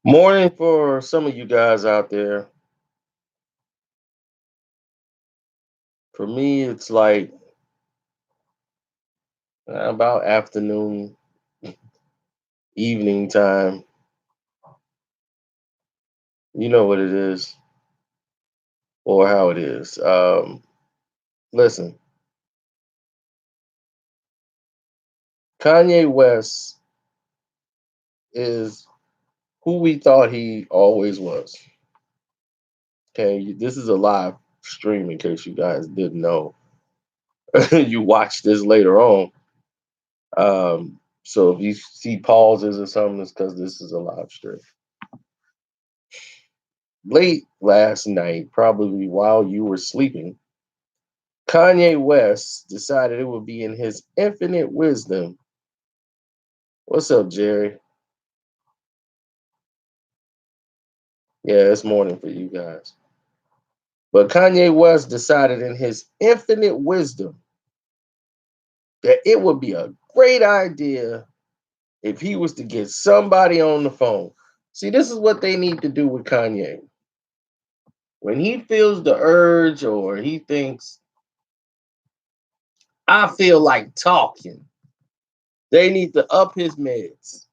Morning for some of you guys out there. For me, it's like about afternoon, evening time. You know what it is or how it is. Listen, Kanye West is who we thought he always was. Okay, this is a live stream in case you guys didn't know. You watch this later on. So if you see pauses or something, it's because this is a live stream. Late last night, probably while you were sleeping, Kanye West decided it would be in his infinite wisdom. What's up, Jerry? Yeah, it's morning for you guys. But Kanye West decided in his infinite wisdom that it would be a great idea if he was to get somebody on the phone. See, this is what they need to do with Kanye. When he feels the urge or he thinks, I feel like talking, they need to up his meds.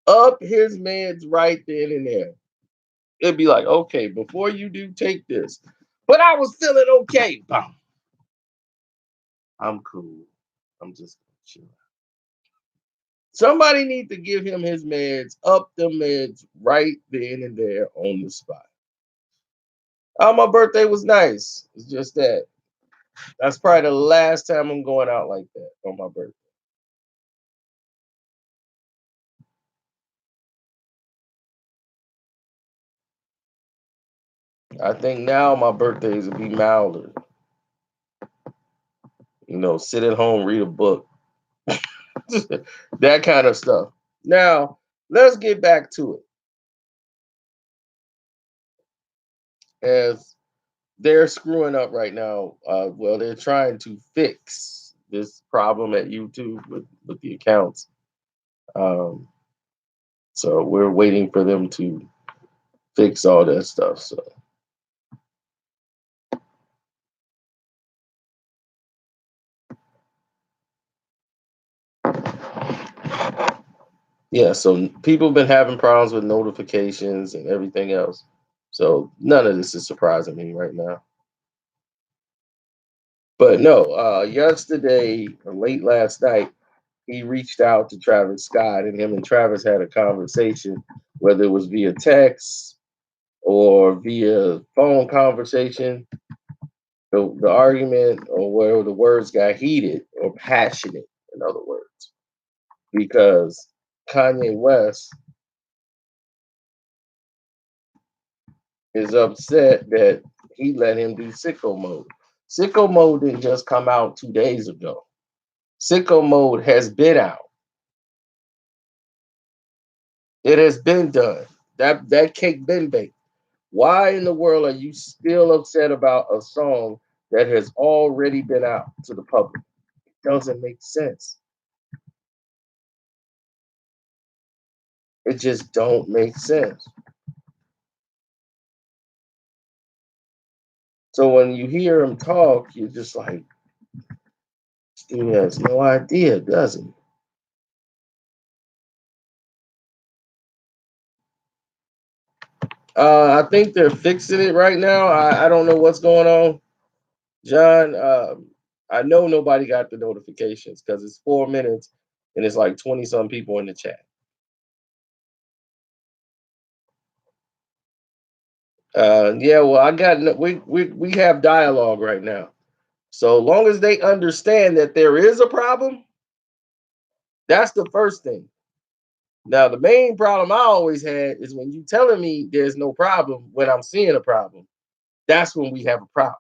Up his meds right then and there. It'd be like, okay, before you do, take this. But I was feeling okay. Bam. I'm cool. I'm just chill. Somebody need to give him his meds, up the meds right then and there on the spot. Oh, my birthday was nice. It's just that that's probably the last time I'm going out like that on my birthday. I think now my birthdays will be milder. Sit at home, read a book, that kind of stuff. Now, let's get back to it. As they're screwing up right now, well, they're trying to fix this problem at YouTube with the accounts. Um, so we're waiting for them to fix all that stuff. So yeah, so people have been having problems with notifications and everything else. So none of this is surprising me right now. But no, yesterday or late last night, he reached out to Travis Scott, and him and Travis had a conversation, whether it was via text or via phone conversation. The argument or where the words got heated or passionate, in other words, because Kanye West is upset that he let him do sicko mode. Sicko mode didn't just come out 2 days ago. Sicko mode has been out. It has been done. That cake been baked. Why in the world are you still upset about a song that has already been out to the public? It doesn't make sense. It just don't make sense. So when you hear him talk, you're just like, he has no idea, does he? I think they're fixing it right now. I don't know what's going on, John. I know nobody got the notifications because it's 4 minutes and it's like 20 some people in the chat. Yeah, well, I got we have dialogue right now. So long as they understand that there is a problem, that's the first thing. Now, the main problem I always had is when you telling me there's no problem when I'm seeing a problem. That's when we have a problem.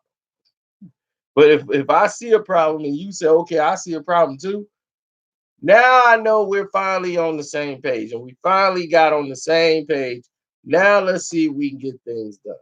But if I see a problem and you say, okay, I see a problem too, now I know we're finally on the same page and we finally got on the same page. Now let's see if we can get things done.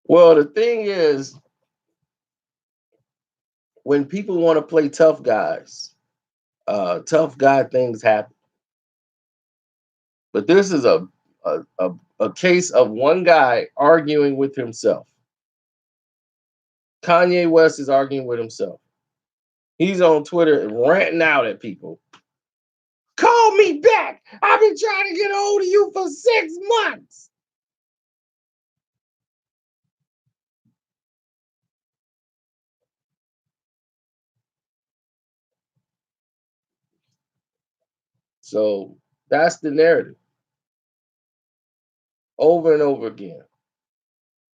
Well, the thing is, when people want to play tough guys, tough guy things happen. But this is a case of one guy arguing with himself. Kanye West is arguing with himself. He's on Twitter ranting out at people. Call me back. I've been trying to get a hold of you for 6 months. So that's the narrative over and over again.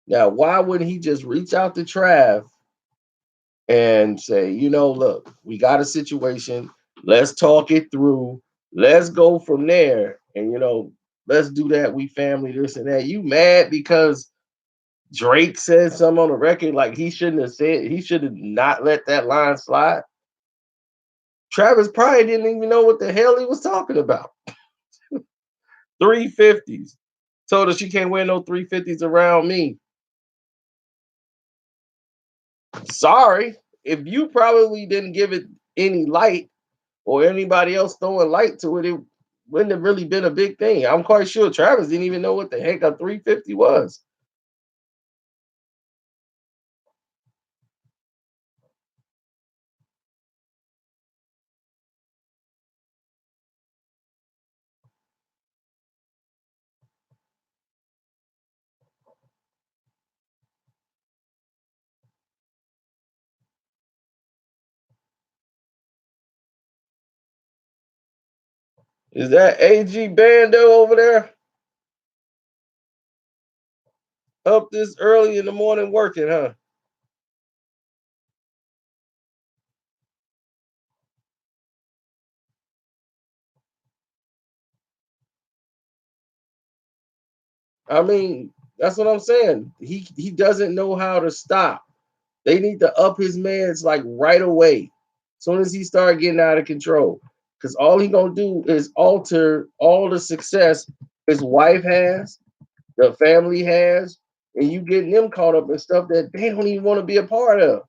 Now, why wouldn't he just reach out to Trav and say, look, we got a situation. Let's talk it through. Let's go from there. And, let's do that. We family, this and that. You mad because Drake said something on the record like he should have not let that line slide. Travis probably didn't even know what the hell he was talking about. 350s. Told her she can't wear no 350s around me. Sorry. If you probably didn't give it any light or anybody else throwing light to it, it wouldn't have really been a big thing. I'm quite sure Travis didn't even know what the heck a 350 was. Is that AG Bando over there up this early in the morning working, huh? I mean, that's what I'm saying. He doesn't know how to stop. They need to up his meds like right away. As soon as he start getting out of control. Because all he gonna do is alter all the success his wife has, the family has, and you getting them caught up in stuff that they don't even want to be a part of.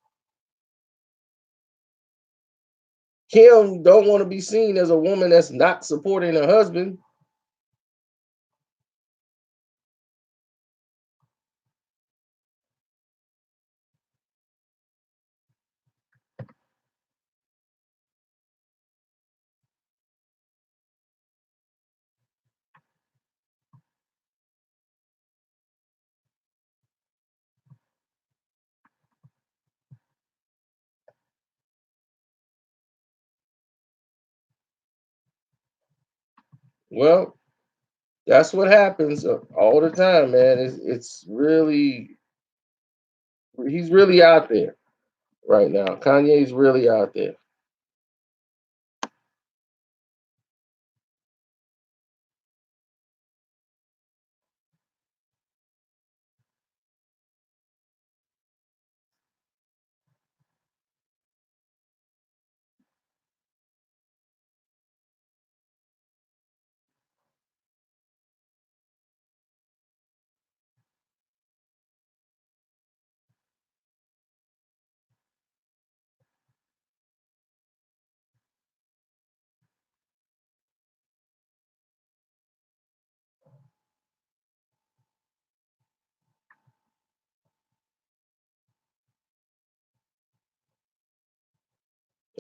Kim don't want to be seen as a woman that's not supporting her husband. Well, that's what happens all the time, man. It's really he's really out there right now. Kanye's really out there.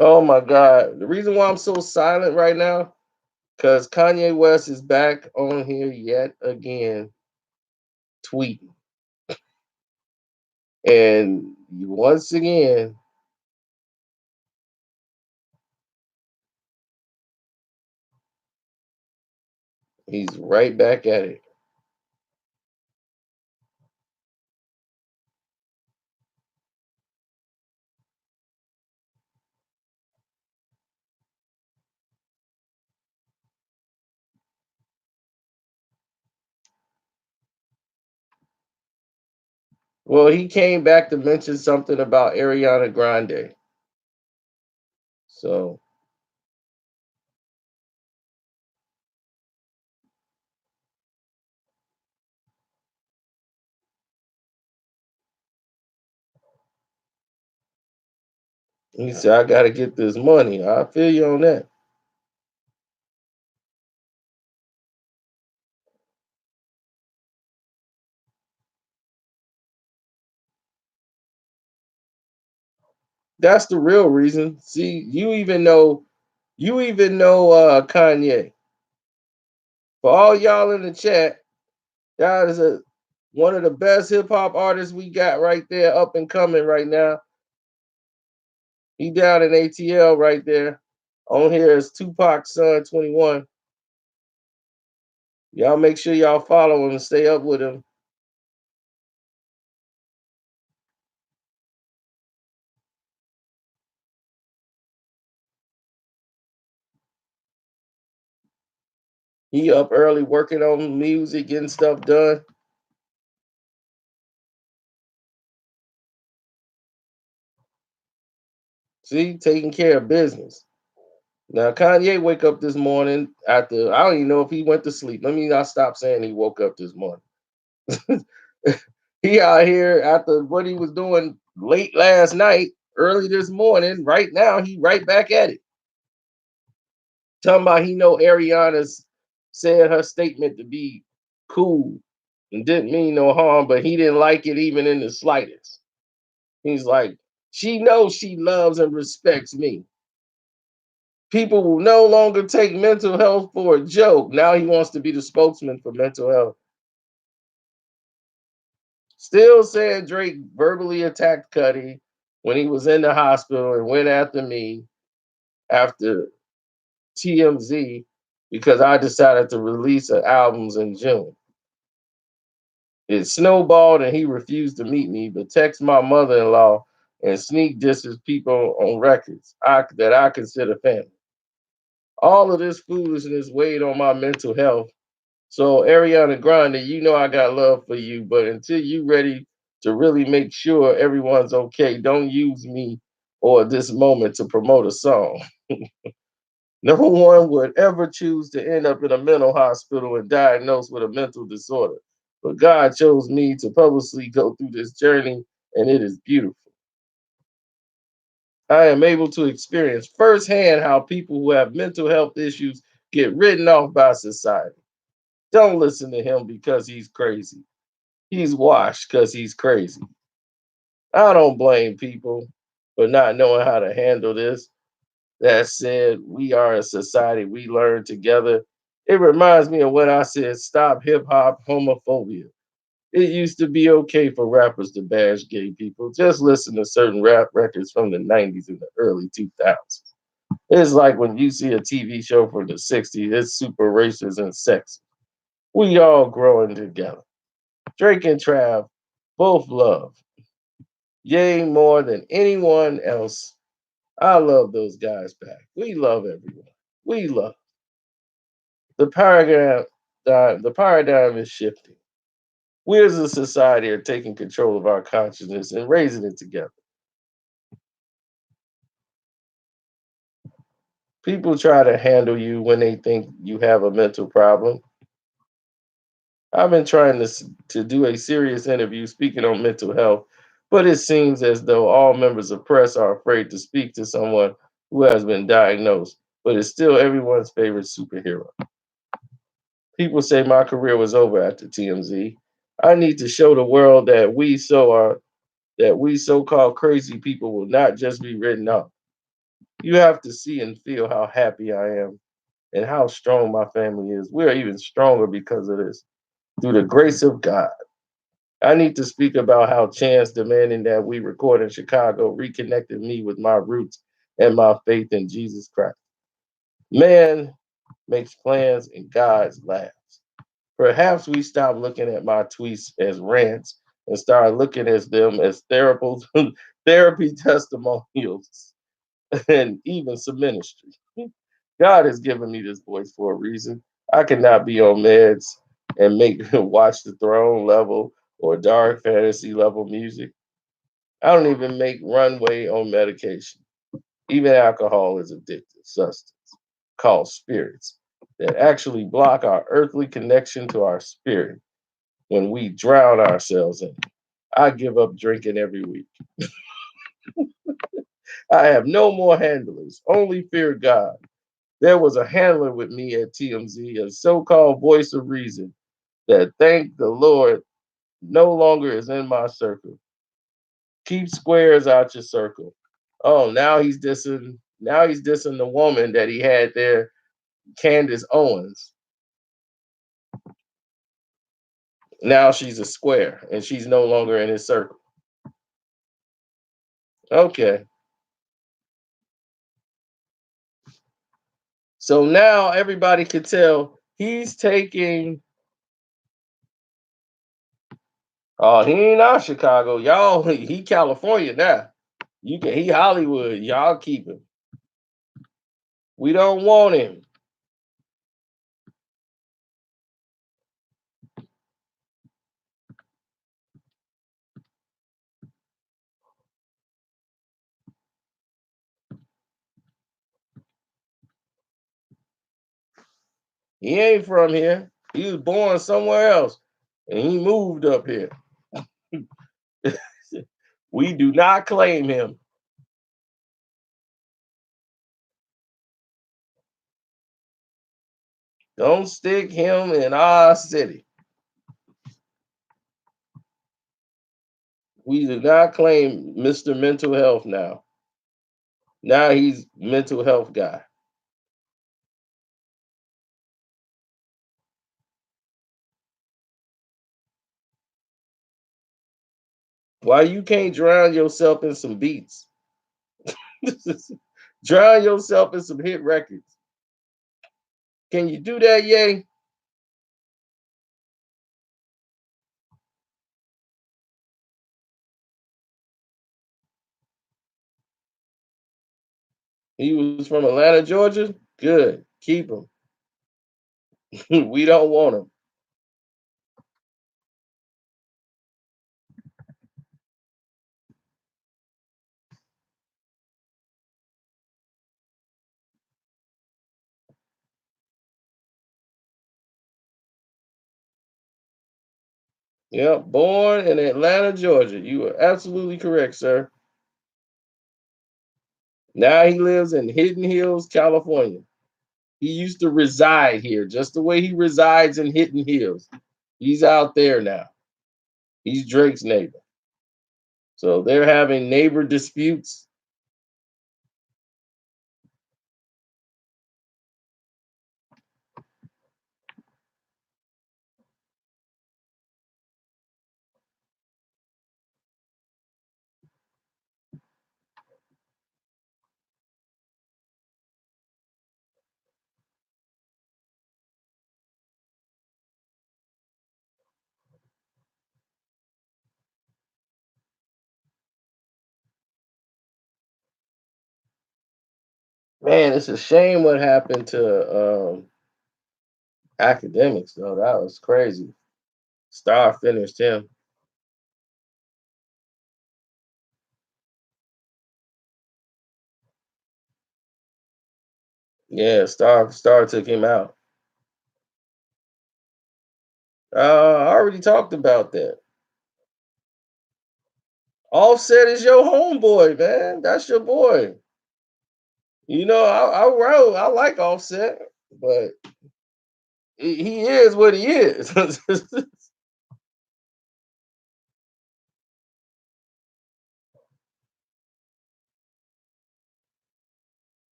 Oh my God. The reason why I'm so silent right now, because Kanye West is back on here yet again tweeting. And once again, he's right back at it. Well, he came back to mention something about Ariana Grande. So He said, I gotta get this money. I feel you on that. That's the real reason. See, you even know Kanye. For all y'all in the chat, that is one of the best hip hop artists we got right there, up and coming right now. He down in ATL right there. On here is Tupac's son, 21. Y'all make sure y'all follow him and stay up with him. He up early working on music, getting stuff done. See, taking care of business. Now Kanye wake up this morning after I don't even know if he went to sleep. Let me not stop saying he woke up this morning. He out here after what he was doing late last night, early this morning. Right now, he right back at it. Talking about he know Ariana's said her statement to be cool and didn't mean no harm, but he didn't like it even in the slightest. He's like, she knows she loves and respects me. People will no longer take mental health for a joke. Now he wants to be the spokesman for mental health. Still saying Drake verbally attacked Cuddy when he was in the hospital and went after me after TMZ because I decided to release albums in June. It snowballed and he refused to meet me, but text my mother-in-law and sneak disses people on records that I consider family. All of this foolishness weighed on my mental health. So Ariana Grande, you know I got love for you, but until you ready to really make sure everyone's okay, don't use me or this moment to promote a song. No one would ever choose to end up in a mental hospital and diagnosed with a mental disorder. But God chose me to publicly go through this journey, and it is beautiful. I am able to experience firsthand how people who have mental health issues get written off by society. Don't listen to him because he's crazy. He's washed because he's crazy. I don't blame people for not knowing how to handle this. That said, we are a society. We learn together. It reminds me of when I said, stop hip hop homophobia. It used to be okay for rappers to bash gay people. Just listen to certain rap records from the 90s and the early 2000s. It's like when you see a TV show from the 60s, it's super racist and sexy. We all growing together. Drake and Trav both love. Yay, more than anyone else. I love those guys back. We love everyone. We love. The paradigm is shifting. We as a society are taking control of our consciousness and raising it together. People try to handle you when they think you have a mental problem. I've been trying to do a serious interview speaking on mental health, but it seems as though all members of press are afraid to speak to someone who has been diagnosed, but is still everyone's favorite superhero. People say my career was over after TMZ. I need to show the world that we so-called crazy people will not just be written off. You have to see and feel how happy I am and how strong my family is. We are even stronger because of this. Through the grace of God. I need to speak about how chance demanding that we record in Chicago reconnected me with my roots and my faith in Jesus Christ. Man makes plans and God laughs. Perhaps we stop looking at my tweets as rants and start looking at them as therapy testimonials and even some ministry. God has given me this voice for a reason. I cannot be on meds and make watch the throne level or dark fantasy level music. I don't even make runway on medication. Even alcohol is addictive substance called spirits that actually block our earthly connection to our spirit when we drown ourselves in it. I give up drinking every week. I have no more handlers, only fear God. There was a handler with me at TMZ, a so called voice of reason that, thank the Lord, no longer is in my circle. Keep squares out your circle. Oh, now he's dissing. Now he's dissing the woman that he had there, Candace Owens. Now she's a square, and she's no longer in his circle. Okay, so now everybody could tell he's taking. Oh, he ain't out Chicago, y'all. He California now. You can he Hollywood. Y'all keep him. We don't want him. He ain't from here. He was born somewhere else, and he moved up here. We do not claim him. Don't stick him in our city. We do not claim Mr. Mental Health now. Now he's mental health guy. Why you can't drown yourself in some beats? Drown yourself in some hit records. Can you do that, Yay? He was from Atlanta, Georgia. Good. Keep him. We don't want him. Yep, born in Atlanta, Georgia. You are absolutely correct, sir. Now he lives in Hidden Hills, California. He used to reside here, just the way he resides in Hidden Hills. He's out there now. He's Drake's neighbor. So they're having neighbor disputes. Man, it's a shame what happened to academics, though. That was crazy. Star finished him. Yeah, Star took him out. I already talked about that. Offset is your homeboy, man. That's your boy. I like Offset, but he is what he is.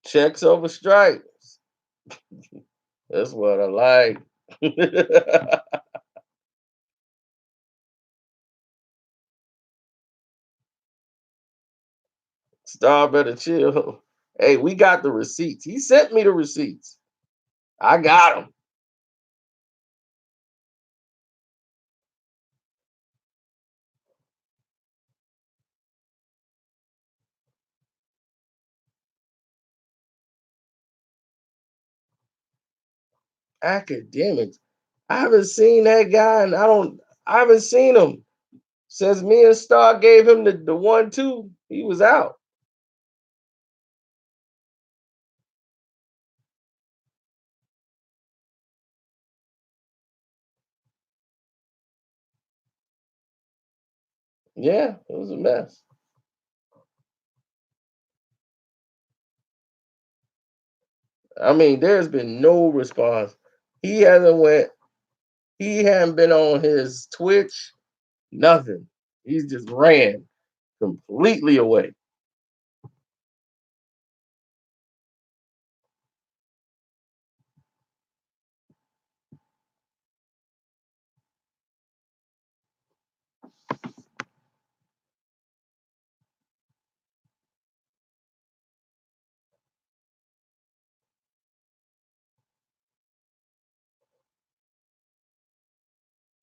Checks over stripes. That's what I like. Star better chill. Hey, we got the receipts. He sent me the receipts. I got them. Academics. I haven't seen that guy, and I haven't seen him since me and Star gave him the 1-2. He was out. Yeah, it was a mess. I mean, there's been no response. He hasn't went. He hadn't been on his Twitch. Nothing. He's just ran completely away.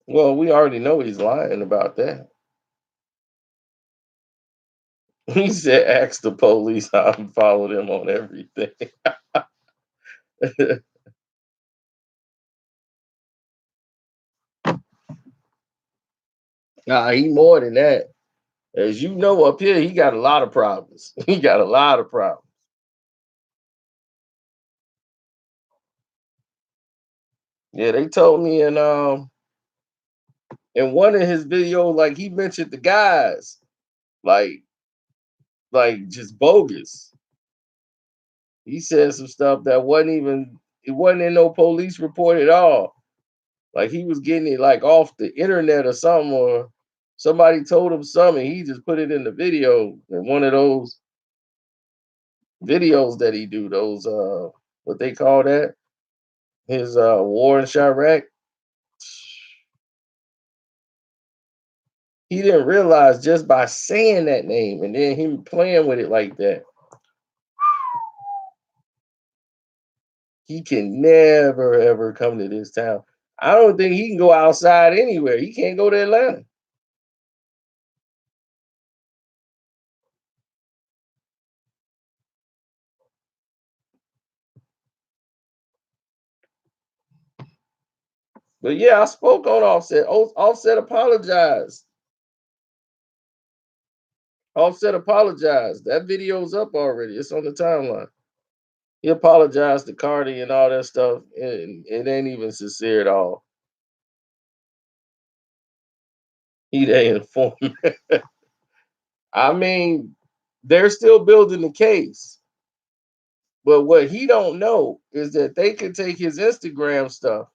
Well, we already know he's lying about that. He said, "Ask the police." I followed him on everything. Nah, he more than that. As you know, up here, he got a lot of problems. He got a lot of problems. Yeah, they told me in one of his videos, like he mentioned the guys, like just bogus. He said some stuff that wasn't in no police report at all. Like he was getting it like off the internet or something, or somebody told him something. He just put it in the video in one of those videos that he do. Those what they call that? His war in Chirac. He didn't realize just by saying that name and then him playing with it like that, he can never ever come to this town. I don't think he can go outside anywhere. He can't go to Atlanta. But yeah, I spoke on Offset. Offset apologized. Offset apologized. That video's up already. It's on the timeline. He apologized to Cardi and all that stuff, and it ain't even sincere at all. He the informant. I mean, they're still building the case, but what he don't know is that they could take his Instagram stuff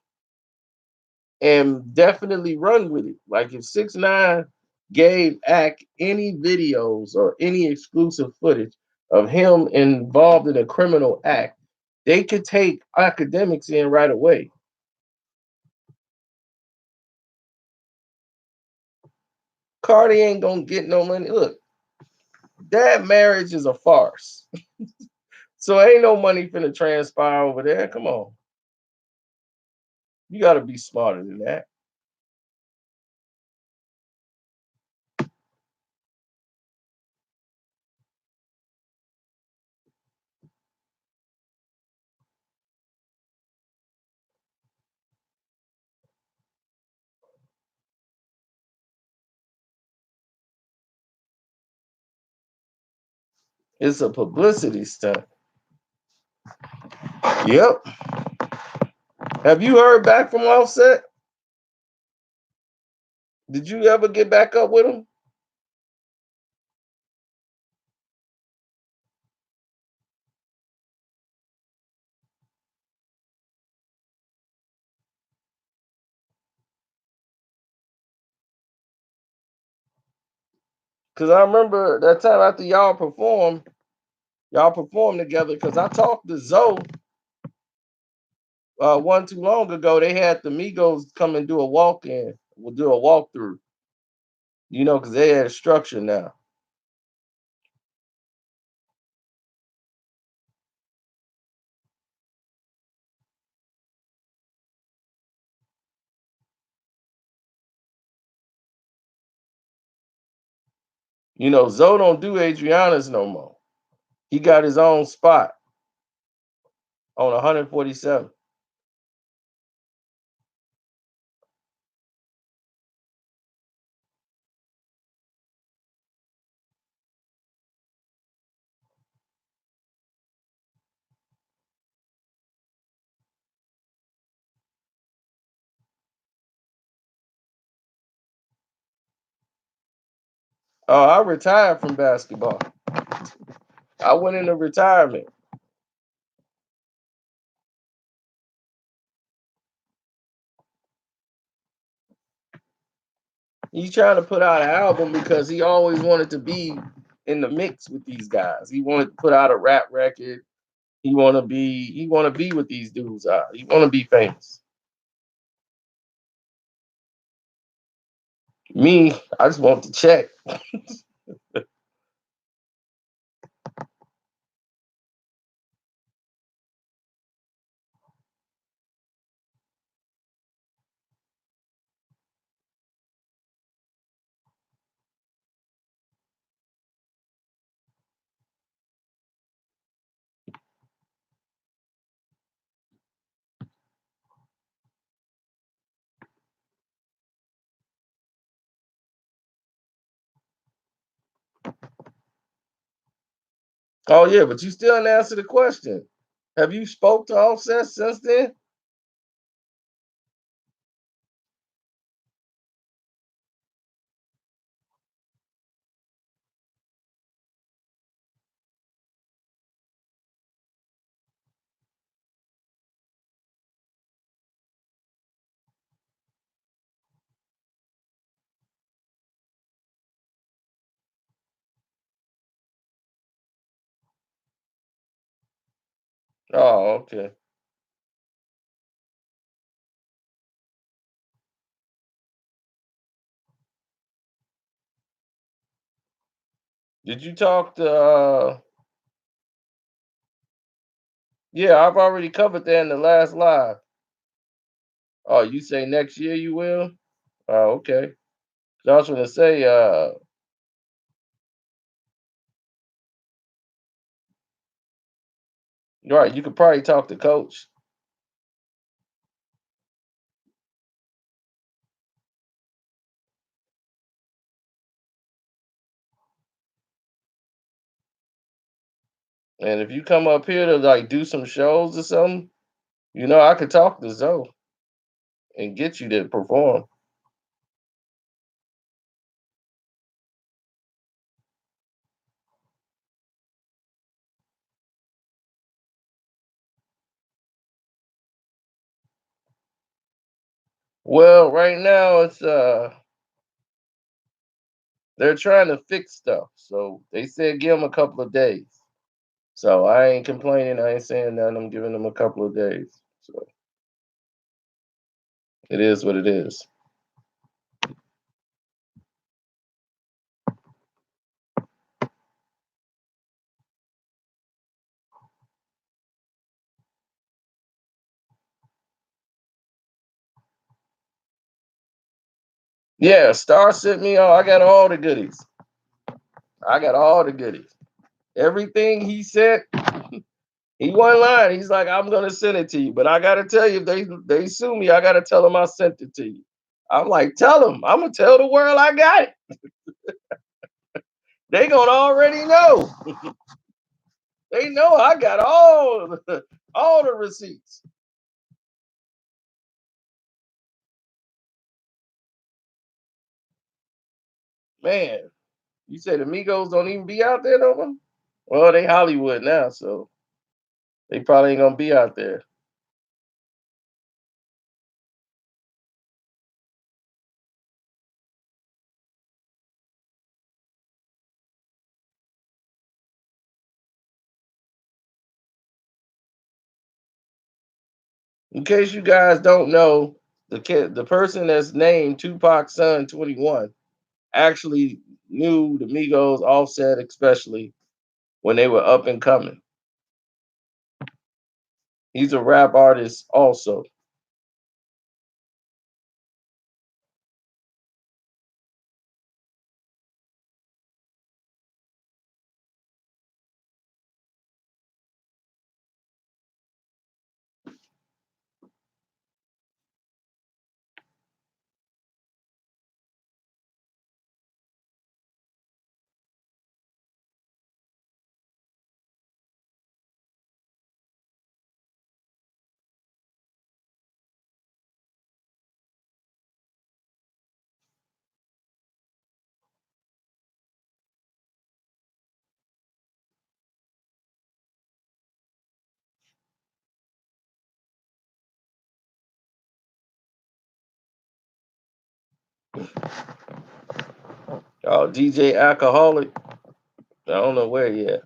and definitely run with it. Like if 6ix9ine gave Ack any videos or any exclusive footage of him involved in a criminal act, they could take academics in right away. Cardi ain't gonna get no money. Look, that marriage is a farce. So ain't no money finna transpire over there. Come on. You gotta be smarter than that. It's a publicity stunt. Yep. Have you heard back from Offset? Did you ever get back up with him? Because I remember that time after y'all performed together. Because I talked to Zoe one too long ago. They had the Migos come and do a walk in, we'll do a walkthrough, because they had a structure now. Zoe don't do Adriana's no more. He got his own spot on 147. Oh, I retired from basketball. I went into retirement. He's trying to put out an album because he always wanted to be in the mix with these guys. He wanted to put out a rap record. He want to be what these dudes are. He want to be famous. Me, I just want to check. Oh yeah, but you still didn't answer the question. Have you spoke to Offset since then? Oh, okay. Did you talk to? Yeah, I've already covered that in the last live. Oh, you say next year you will? Oh, okay. I was gonna say, right, you could probably talk to Coach. And if you come up here to like do some shows or something, I could talk to Zoe and get you to perform. Well, right now they're trying to fix stuff. So they said give them a couple of days. So I ain't complaining. I ain't saying nothing. I'm giving them a couple of days. So it is what it is. Yeah, Star sent me all. I got all the goodies. I got all the goodies. Everything he said, he wasn't lying. He's like, I'm gonna send it to you, but I gotta tell you, if they sue me, I gotta tell them I sent it to you. I'm like, tell them. I'm gonna tell the world I got it. They gonna already know. They know I got all the receipts. Man, you say the Migos don't even be out there no more? Well, they Hollywood now, so they probably ain't gonna be out there. In case you guys don't know, the person that's named Tupac's son 21 actually knew the Migos, Offset especially when they were up and coming. He's a rap artist also. Oh, DJ Alcoholic. I don't know where he at.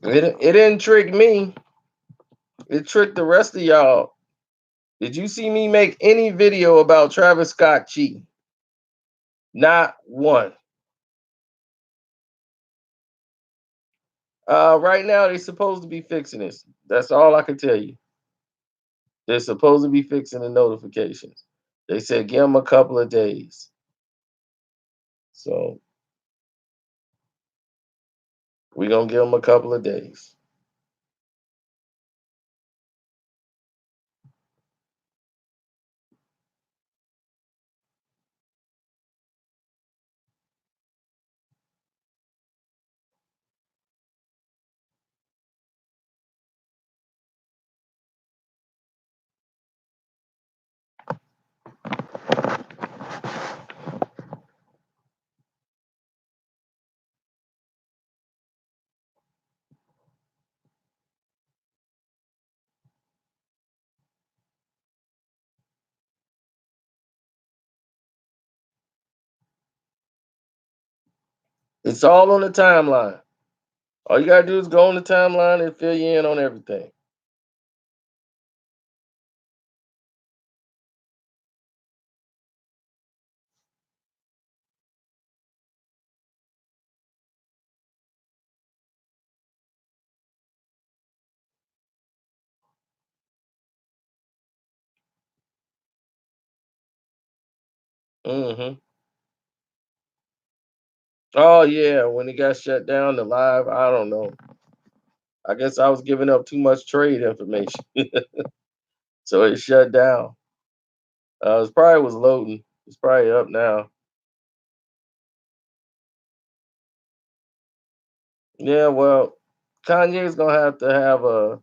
It didn't trick me. It tricked the rest of y'all. Did you see me make any video about Travis Scott cheating? Not one. Right now they're supposed to be fixing this. That's all I can tell you. They're supposed to be fixing the notifications. They said give them a couple of days. So we're gonna give them a couple of days. It's all on the timeline. All you gotta do is go on the timeline and fill you in on everything. Hmm. Oh yeah, when it got shut down, the live, I don't know. I guess I was giving up too much trade information, so it shut down. It probably was loading. It's probably up now. Yeah, well, Kanye's gonna have to have a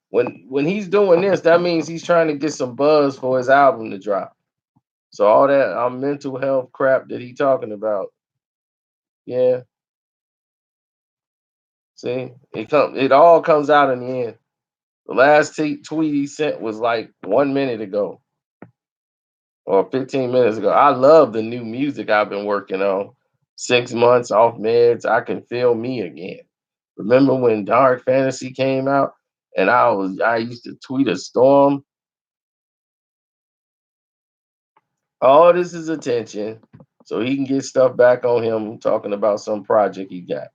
when he's doing this. That means he's trying to get some buzz for his album to drop. So all that mental health crap that he talking about, yeah. See, it all comes out in the end. The last tweet he sent was like 1 minute ago or 15 minutes ago. I love the new music I've been working on. 6 months off meds, I can feel me again. Remember when Dark Fantasy came out and I used to tweet a storm. All this is attention so he can get stuff back on him talking about some project he got.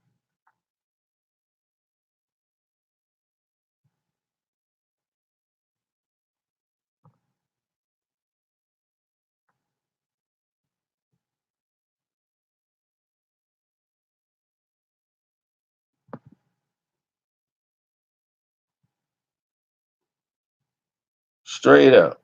Straight up.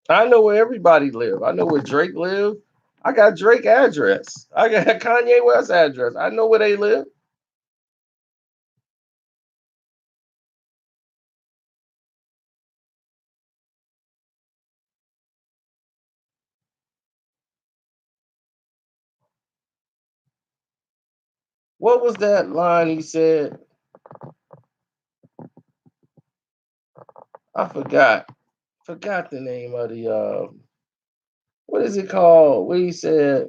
I know where everybody live. I know where Drake live. I got Drake address. I got Kanye West address. I know where they live. What was that line he said? I forgot. Forgot the name of the what is it called? What he said,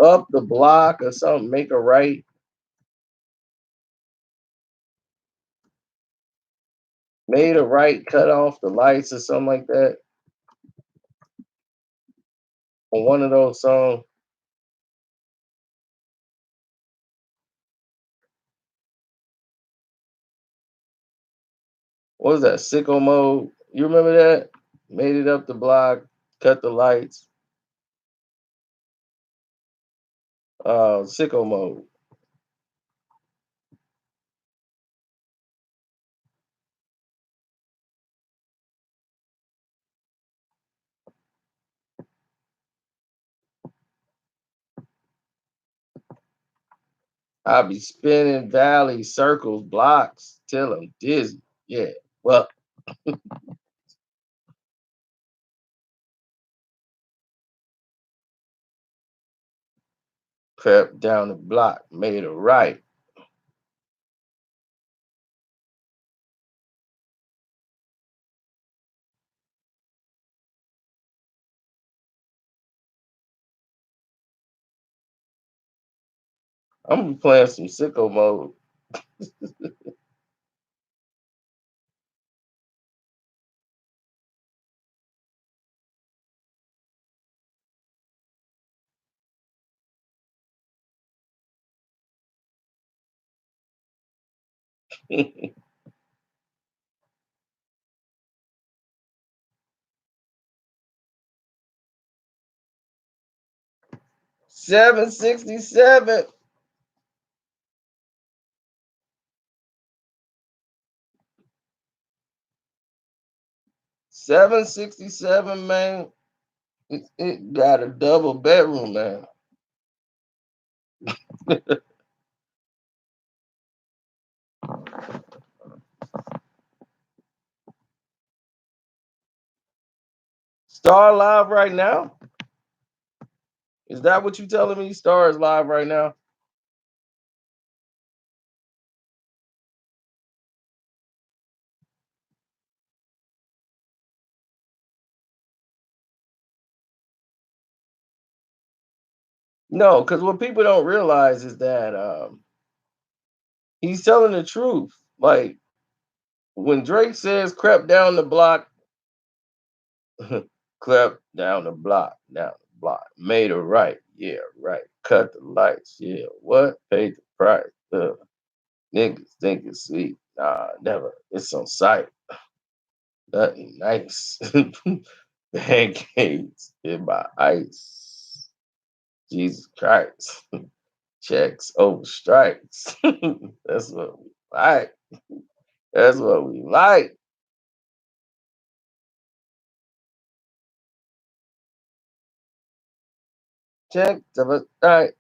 up the block or something, make a right, made a right, cut off the lights or something like that on one of those songs. What was that? Sicko mode. You remember that? Made it up the block, cut the lights. Sicko mode. I be spinning valleys, circles, blocks till I'm dizzy. Yeah. Well, crept down the block, made a right. I'm gonna be playing some sicko mode. 767. 767, man. It got a double bedroom, man. Star live right now? Is that what you telling me? Star is live right now? No, because what people don't realize is that he's telling the truth. Like when Drake says crept down the block, crept down the block, made a right, yeah, right, cut the lights, yeah, what, paid the price, niggas think it's sweet, nah, never, it's on sight, nothing nice, pancakes in my ice, Jesus Christ, checks over strikes, that's what we like, that's what we like, check over strike.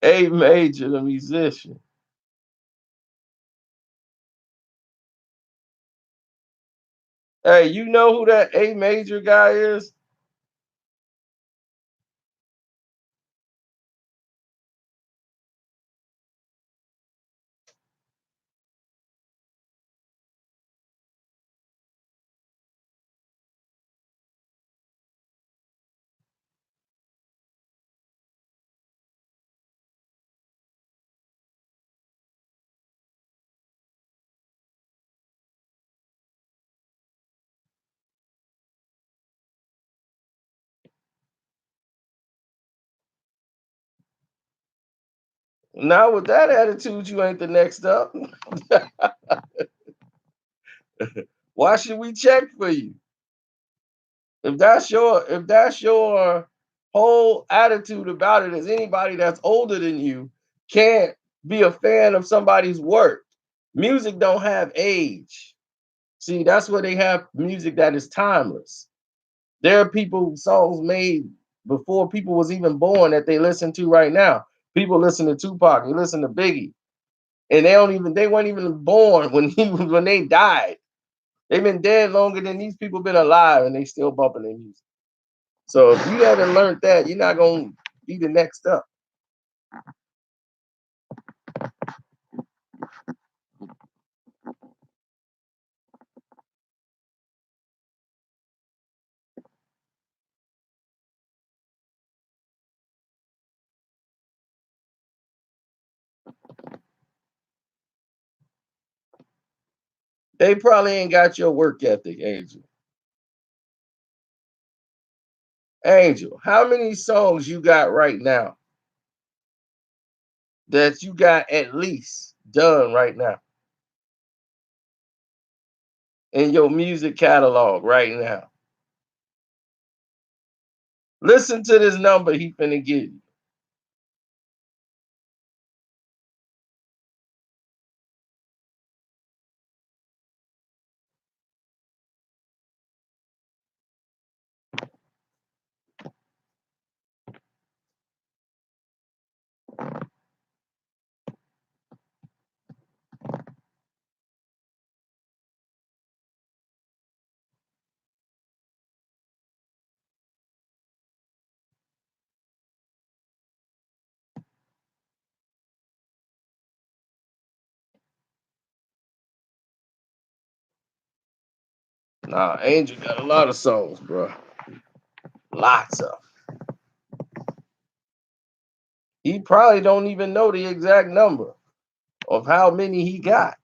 A major, the musician. Hey, you know who that A major guy is? Now with that attitude, you ain't the next up. Why should we check for you? If that's your whole attitude about it is anybody that's older than you can't be a fan of somebody's work. Music don't have age. See, that's where they have music that is timeless. There are people songs made before people was even born that they listen to right now. People listen to Tupac, they listen to Biggie, and they weren't even born when when they died. They've been dead longer than these people been alive, and they still bumping their music. So if you haven't learned that, you're not gonna be the next up. They probably ain't got your work ethic, Angel. Angel, how many songs you got right now that you got at least done right now in your music catalog right now? Listen to this number he finna give you. Nah, Angel got a lot of songs, bro. Lots of. He probably don't even know the exact number of how many he got.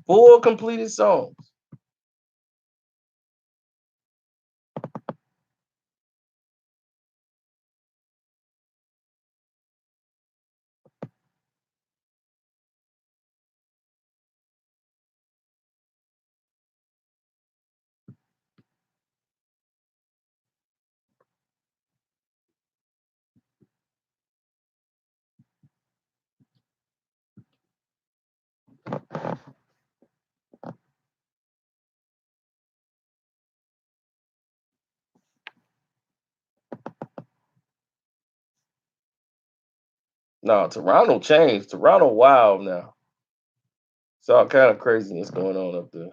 Full completed songs. No, Toronto changed. Toronto wild now. It's all kind of craziness going on up there.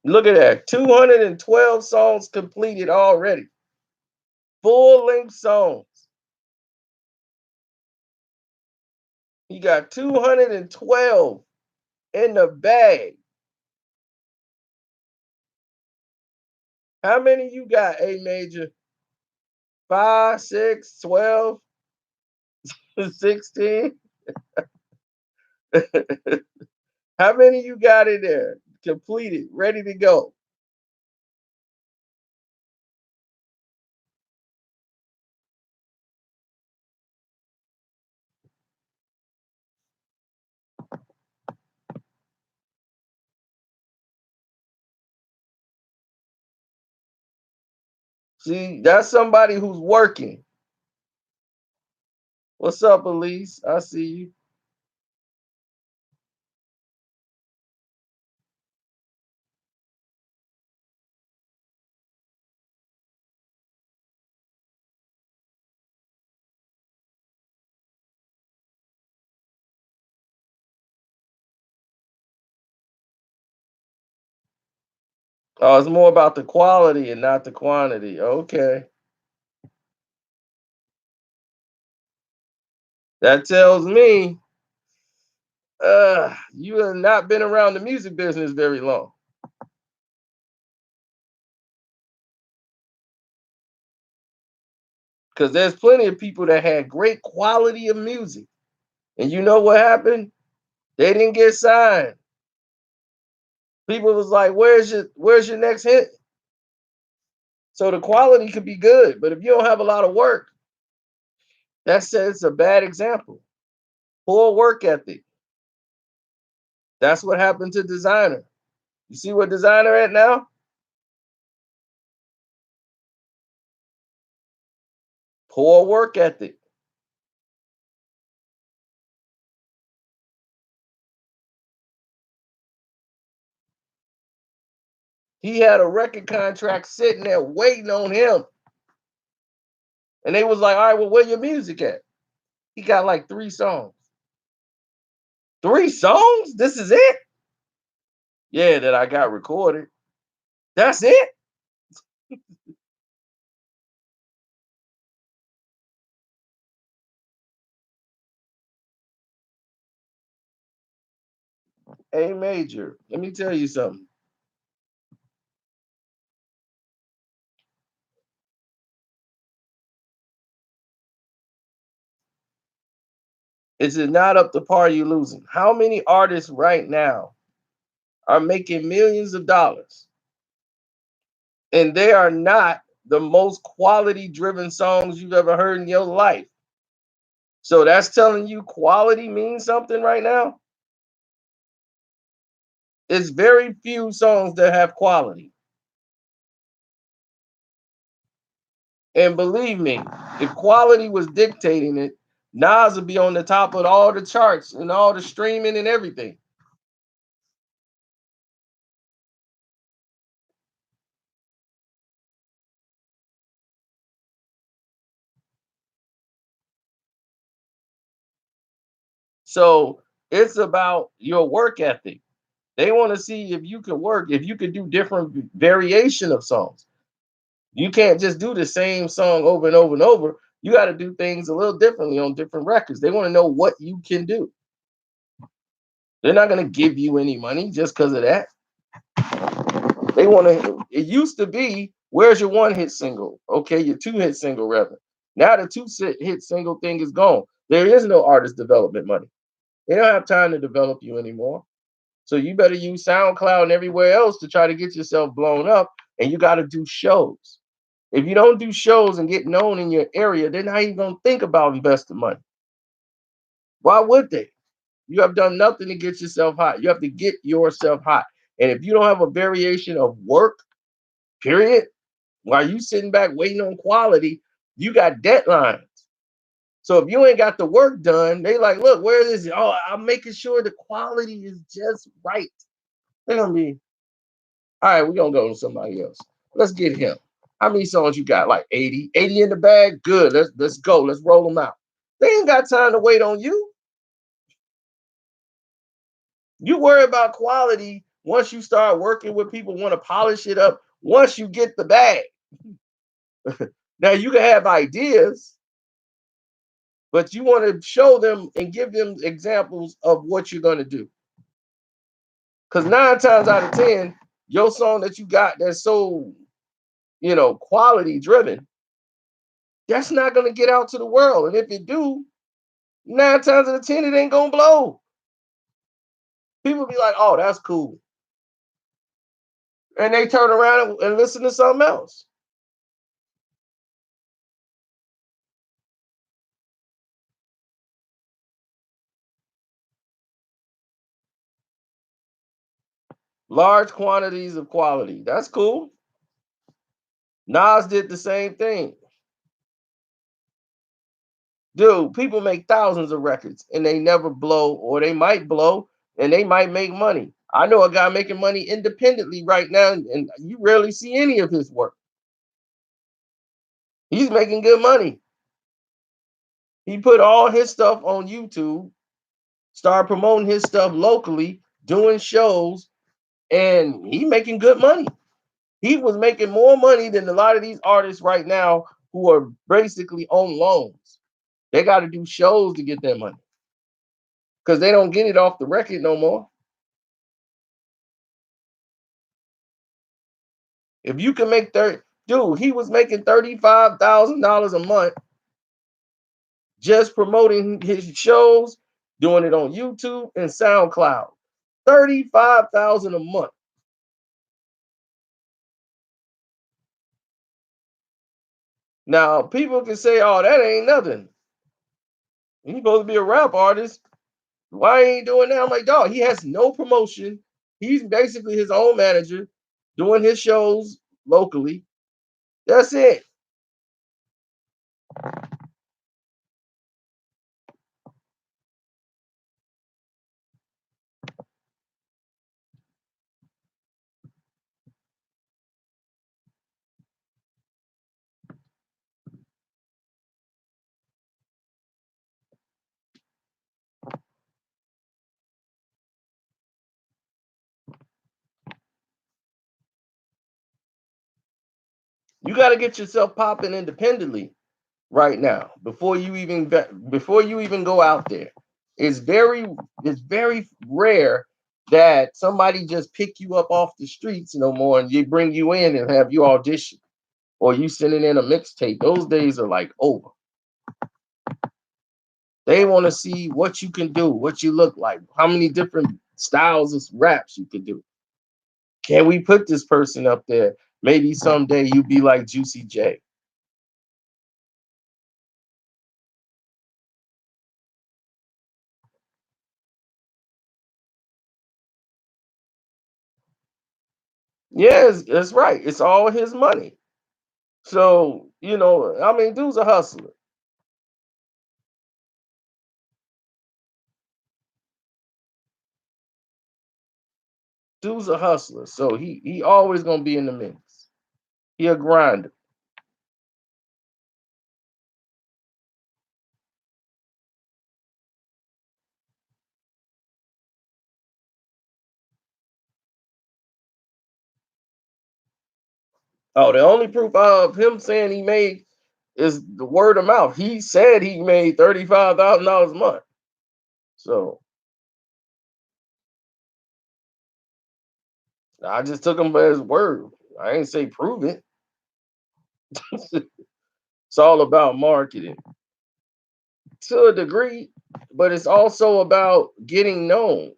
Look at that. 212 songs completed already. Full length songs. He got 212 in the bag. How many you got, A Major? 5, 6, 12, 16? How many you got in there? Completed, ready to go. See, that's somebody who's working. What's up, Elise? I see you. Oh, it's more about the quality and not the quantity. Okay. That tells me you have not been around the music business very long. Because there's plenty of people that had great quality of music. And you know what happened? They didn't get signed. People was like, where's your next hit? So the quality could be good, but if you don't have a lot of work, that says it's a bad example. Poor work ethic. That's what happened to designer. You see what designer at now? Poor work ethic. He had a record contract sitting there waiting on him. And they was like, all right, well, where your music at? He got like 3 songs. 3 songs? This is it? Yeah, that I got recorded. That's it? A major. Let me tell you something. Is it not up to par you losing? How many artists right now are making millions of dollars and they are not the most quality driven songs you've ever heard in your life? So that's telling you quality means something right now. It's very few songs that have quality. And believe me, if quality was dictating it, Nas would be on the top of all the charts and all the streaming and everything. So it's about your work ethic. They want to see if you can work, if you can do different variation of songs. You can't just do the same song over and over and over. You got to do things a little differently on different records. They want to know what you can do. They're not going to give you any money just because of that. They want to. It used to be, where's your one hit single? Okay, your two hit single rather. Now the hit single thing is gone. There is no artist development money. They don't have time to develop you anymore. So you better use SoundCloud and everywhere else to try to get yourself blown up. And you got to do shows. If you don't do shows and get known in your area, they're not even gonna think about investing money. Why would they? You have done nothing to get yourself hot. You have to get yourself hot. And if you don't have a variation of work, period, while you sitting back waiting on quality, you got deadlines. So if you ain't got the work done, they like, look, where is it? Oh, I'm making sure the quality is just right. They're gonna be, all right, we're gonna go to somebody else. Let's get him. How many songs you got? Like 80? 80 in the bag? Good. Let's go. Let's roll them out. They ain't got time to wait on you. You worry about quality once you start working with people, want to polish it up once you get the bag. Now you can have ideas, but you want to show them and give them examples of what you're going to do. Because 9 times out of 10, your song that you got that's so, quality driven, that's not going to get out to the world. And if it do, 9 times out of 10, it ain't going to blow. People be like, oh, that's cool. And they turn around and listen to something else. Large quantities of quality. That's cool. Nas did the same thing. Dude, people make thousands of records and they never blow, or they might blow and they might make money. I know a guy making money independently right now, and you rarely see any of his work. He's making good money. He put all his stuff on YouTube, started promoting his stuff locally, doing shows, and he making good money. He was making more money than a lot of these artists right now who are basically on loans. They got to do shows to get their money because they don't get it off the record no more. If you can make 30, dude, he was making $35,000 a month just promoting his shows, doing it on YouTube and SoundCloud. 35,000 a month. Now people can say, "Oh, that ain't nothing. He's supposed to be a rap artist. Why ain't he doing that?" I'm like, dog, he has no promotion. He's basically his own manager, doing his shows locally. That's it. You got to get yourself popping independently right now before you even go out there. It's very it's very rare that somebody just pick you up off the streets no more and they bring you in and have you audition or you sending in a mixtape. Those days are like over. They want to see what you can do, what you look like, how many different styles of raps you can do. Can we put this person up there? Maybe someday you be like Juicy J. Yes, that's right. It's all his money. So, I mean, dude's a hustler. Dude's a hustler. So he always gonna be in the mix. He a grinder. Oh, the only proof of him saying he made is the word of mouth. He said he made $35,000 a month. So I just took him for his word. I ain't say prove it. It's all about marketing to a degree, but it's also about getting known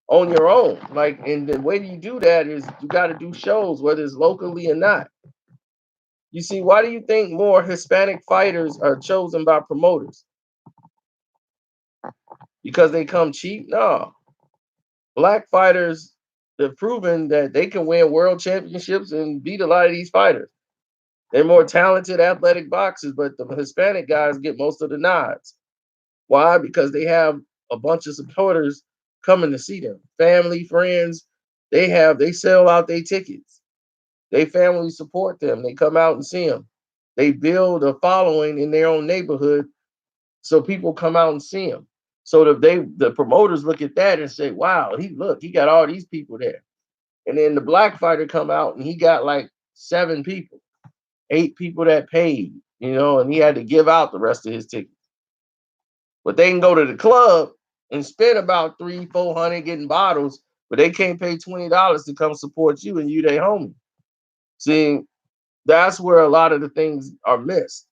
on your own. Like, and the way you do that is you got to do shows, whether it's locally or not. You see, why do you think more Hispanic fighters are chosen by promoters? Because they come cheap? No. Black fighters have proven that they can win world championships and beat a lot of these fighters. They're more talented, athletic boxers, but the Hispanic guys get most of the nods. Why? Because they have a bunch of supporters coming to see them. Family, friends, they sell out their tickets. They family support them. They come out and see them. They build a following in their own neighborhood, so people come out and see them. So the promoters look at that and say, "Wow, he got all these people there." And then the black fighter come out and he got like 7 people, 8 people that paid, and he had to give out the rest of his tickets. But they can go to the club and spend about 300, 400 getting bottles, but they can't pay $20 to come support you and you they homie. See, that's where a lot of the things are missed.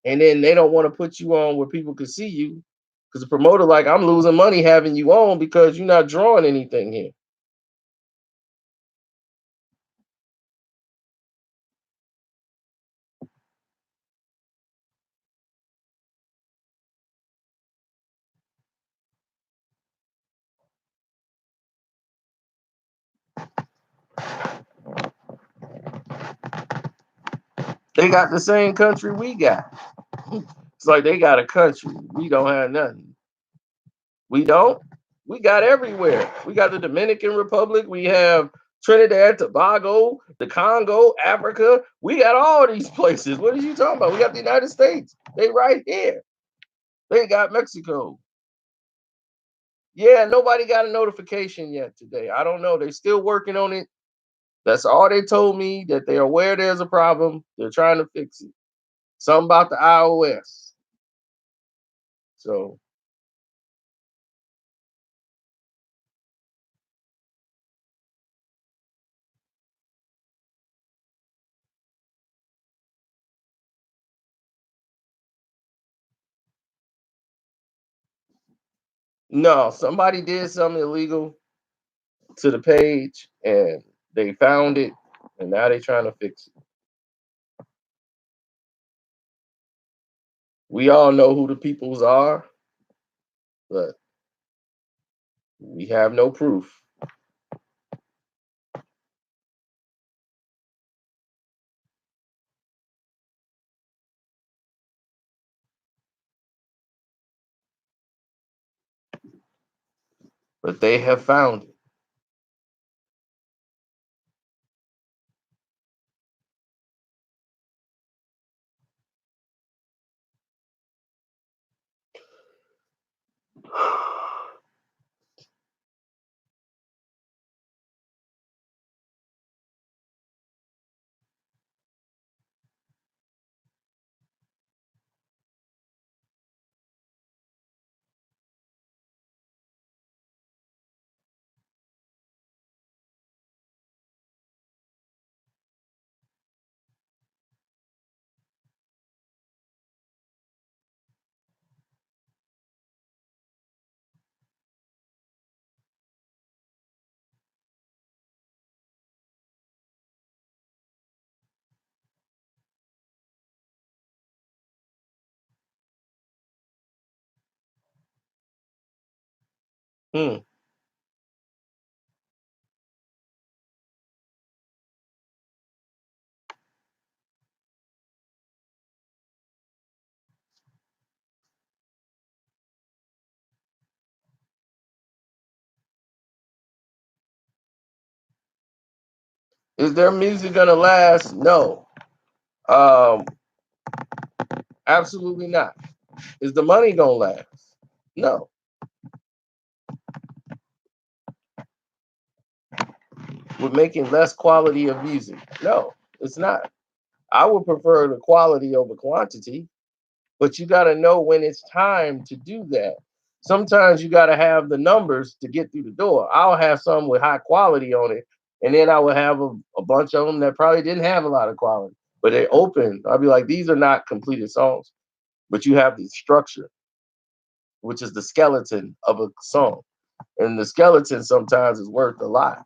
And then they don't want to put you on where people can see you because the promoter like, I'm losing money having you on because you're not drawing anything here. They got the same country we got. It's like they got a country. We don't have nothing. We don't. We got everywhere. We got the Dominican Republic. We have Trinidad, Tobago, the Congo, Africa. We got all these places. What are you talking about? We got the United States. They right here. They got Mexico. Yeah, nobody got a notification yet today. I don't know. They're still working on it. That's all they told me, that they're aware there's a problem. They're trying to fix it. Something about the iOS. So, no, somebody did something illegal to the page and they found it and now they're trying to fix it. We all know who the peoples are, but we have no proof. But they have found it. Hmm. Is their music gonna last? No. Um, Absolutely not. Is the money gonna last? No. We're making less quality of music. No, it's not. I would prefer the quality over quantity, but you got to know when it's time to do that. Sometimes you got to have the numbers to get through the door. I'll have some with high quality on it, and then I would have a bunch of them that probably didn't have a lot of quality, but they open. I'll be like, these are not completed songs, but you have the structure, which is the skeleton of a song, and the skeleton sometimes is worth a lot.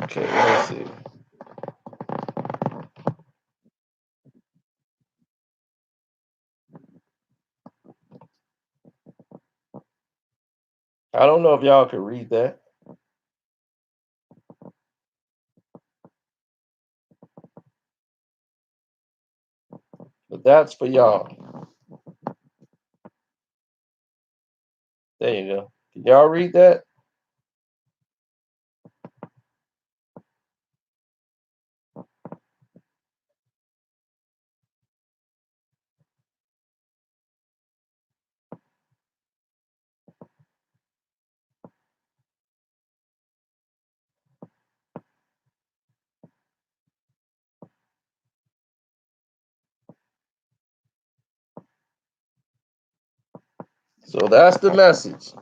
Okay, let's see. I don't know if y'all can read that, but that's for y'all. There you go. Can y'all read that? So that's the message.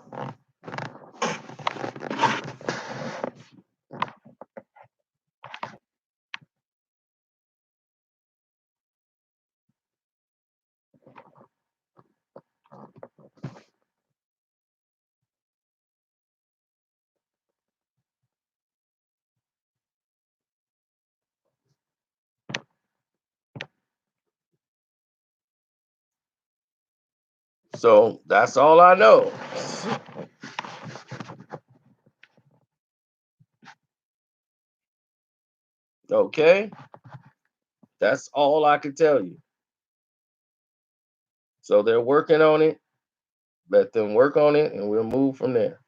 So that's all I know. Okay, that's all I can tell you. So they're working on it. Let them work on it, and we'll move from there.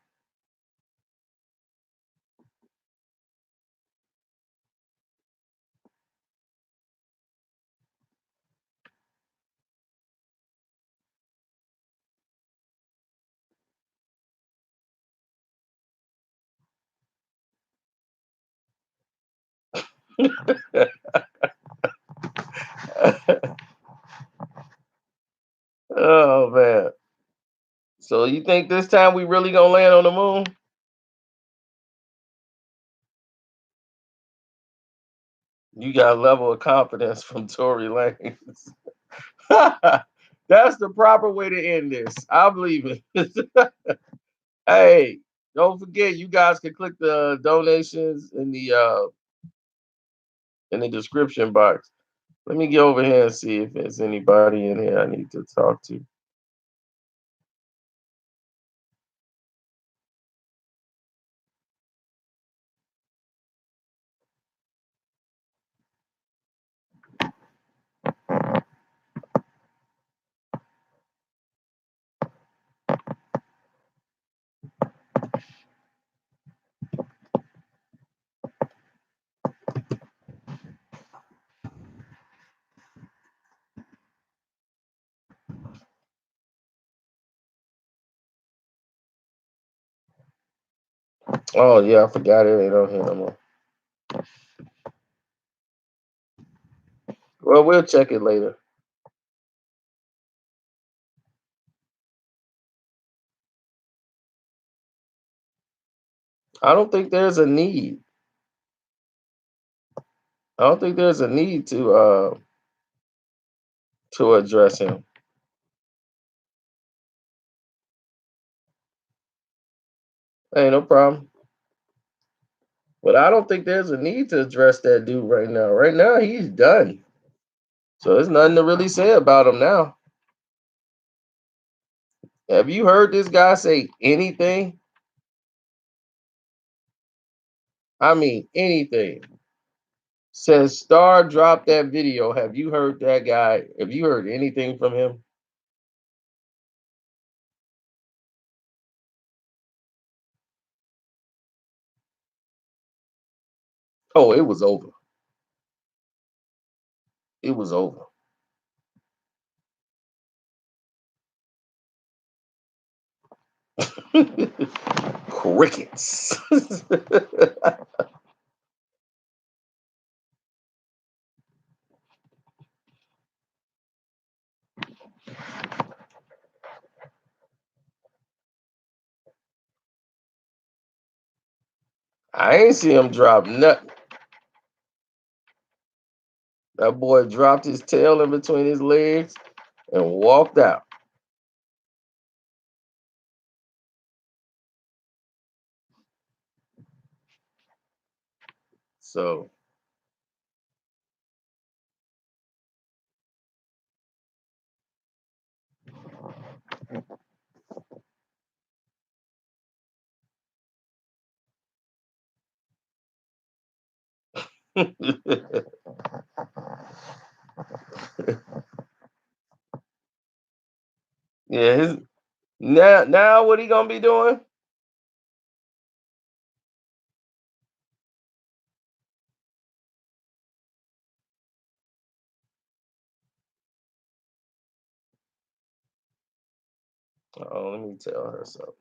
Oh man. So you think this time we really gonna land on the moon? You got a level of confidence from Tory Lanez. That's the proper way to end this. I believe it. Hey, don't forget you guys can click the donations in the description box. Let me get over here and see if there's anybody in here I need to talk to. Oh yeah, I forgot it ain't on here no more. Well, we'll check it later. I don't think there's a need. I don't think there's a need to address him. Ain't no problem. But I don't think there's a need to address that dude right now. Right now, he's done. So there's nothing to really say about him now. Have you heard this guy say anything? I mean, anything. Since Star dropped that video, have you heard that guy? Have you heard anything from him? Oh, it was over. It was over. Crickets. I ain't see him drop nothing. That boy dropped his tail in between his legs and walked out. So yeah, now what he gonna be doing? Oh, let me tell her something.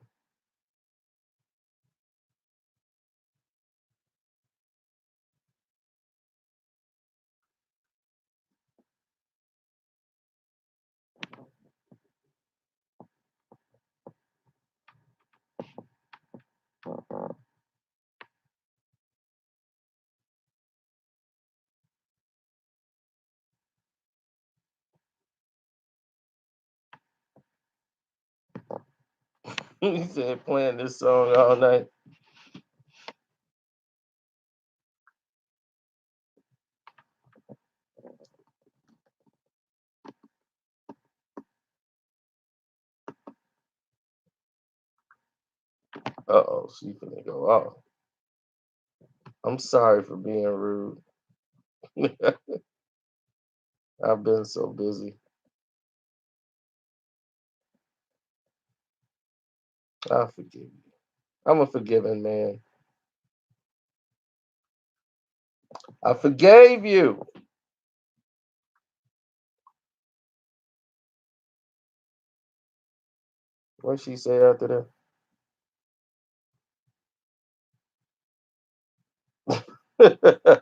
He said playing this song all night. Uh-oh, she finna go off. I'm sorry for being rude. I've been so busy. I forgive you. I'm a forgiving man. I forgave you. What she say after that?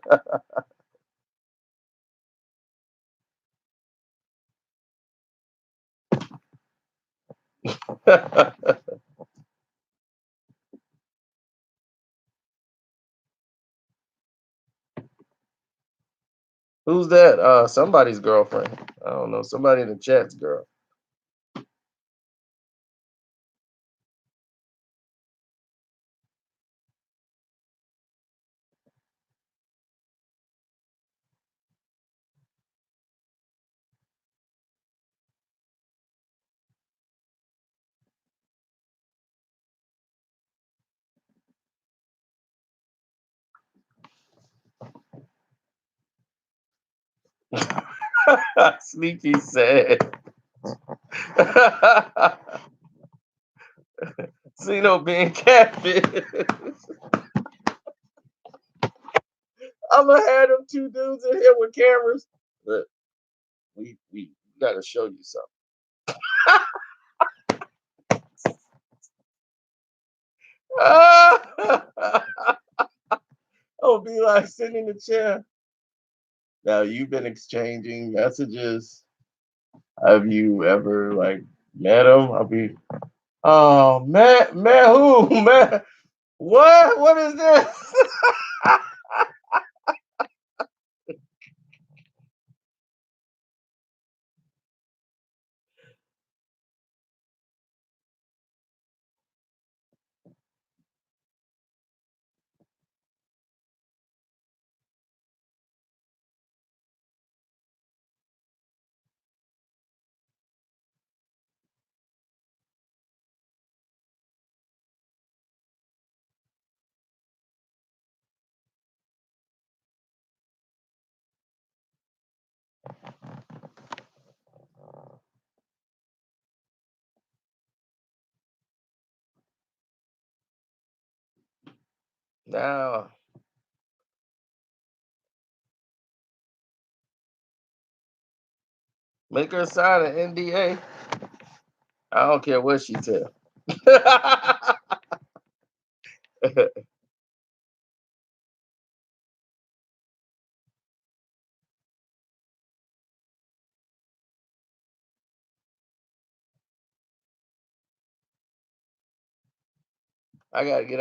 Who's that? Somebody's girlfriend. I don't know. Somebody in the chat's girl. Sneaky said. Zeno being catfish. I'ma have them two dudes in here with cameras. Look, we gotta show you something. I'll be like sitting in the chair. Now you've been exchanging messages. Have you ever like met him? I'll be, oh man, who man? What? What is this? Now make her sign an NDA. I don't care what she tell. I gotta get